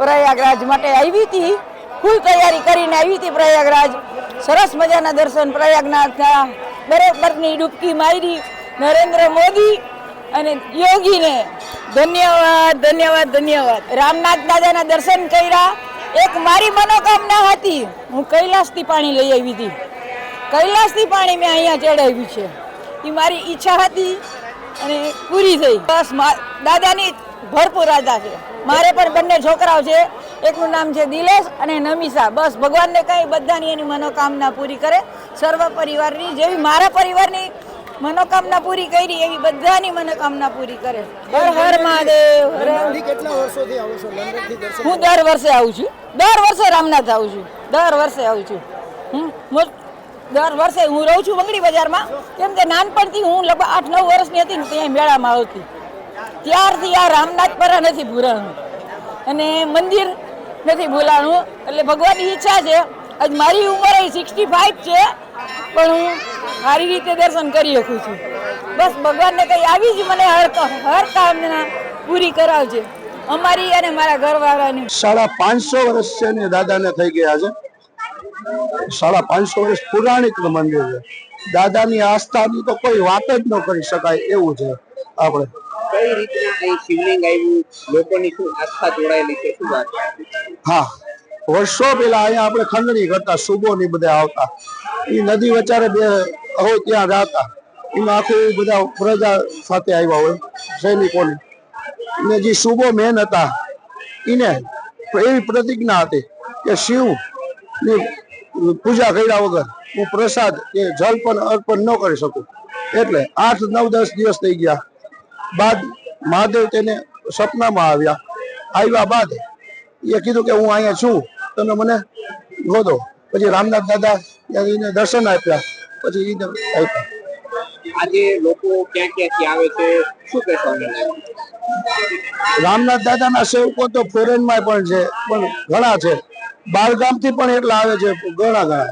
પ્રયાગરાજ માટે આવી હતી, ફૂલ તૈયારી કરીને આવી હતી પ્રયાગરાજ. સરસ મજાના દર્શન પ્રયાગનાથના, બરોબરની ડૂબકી મારી. નરેન્દ્ર મોદી અને યોગીને ધન્યવાદ ધન્યવાદ ધન્યવાદ. રામનાથ દાદાના દર્શન કર્યા. એક મારી મનોકામના હતી, હું કૈલાસથી પાણી લઈ આવી હતી. કૈલાસથી પાણી મેં અહીંયા ચડાવ્યું છે. એ મારી ઈચ્છા હતી અને પૂરી થઈ. બસ દાદાની ભરપૂર આદા છે. મારે પણ બંને છોકરાઓ છે, એકનું નામ છે દિલેશ અને નમિષા. બસ ભગવાનને કંઈ બધાની એની મનોકામના પૂરી કરે. સર્વ પરિવારની જેવી મારા પરિવારની મનોકામના પૂરી કરી એવી બધાની મનોકામના પૂરી કરે. હર હર મહાદેવ. હું દર વર્ષે આવું છું, દર વર્ષે રામનાથ આવું છું, દર વર્ષે આવું છું. દર વર્ષે હું રહું છું બંગડી બજારમાં, કેમ કે નાનપણથી હું લગભગ 8-9 વર્ષની હતી ને ત્યાં મેળામાં આવતી. ત્યારથી આ રામનાથ પર નથી ભૂલાણું અને મંદિર નથી ભૂલાણું. એટલે ભગવાનની ઈચ્છા છે. આજ મારી ઉંમર 65 છે, પણ હું સારી રીતે દર્શન કરી શકું છું. બસ ભગવાનને કંઈ આવી જ મને હર કામના પૂરી કરાવજે, અમારી અને મારા ઘરવાળાની. 550 વર્ષ છે ને દાદાને થઈ ગયા છે. 550 વર્ષ પુરાણિક મંદિર છે. દાદાની આસ્થાની તો કોઈ વાત જ ન કરી શકાય એવું છે. આપણે કઈ રીતના અહીં શિવલિંગ આવ્યું, લોકોની શું આસ્થા જોડાયેલી છે, શું વાત? હા, વર્ષો પેલા અહીંયા આપણે ખંડણી કરતા, સુબો ની બધા આવતા, એ નદી વચારે બે હોય ત્યાં રહેતા. એમાં આખું બધા પ્રજા સાથે આવ્યા હોય સૈનિકોની, ને જે સુબો મેન હતા એને એવી પ્રતિજ્ઞા હતી કે શિવ ની પૂજા કર્યા વગર હું પ્રસાદ કે જલ પણ અર્પણ ન કરી શકું. એટલે 8, 9, 10 દિવસ થઈ ગયા બાદ મહાદેવ તેને સપનામાં આવ્યા બાદ એ કીધું કે હું અહીંયા છું, તમે મને ગોતો. પછી રામનાથ દાદા એને દર્શન આપ્યા. પછી એને આપ્યા. આજે લોકો ક્યાં ક્યાંથી આવે છે, શું કહેશો? રામનાથ દાદાના સેવકો તો ફોરેનમાં પણ છે, પણ ઘણા છે. બહાર ગામથી પણ એટલા આવે છે, ઘણા.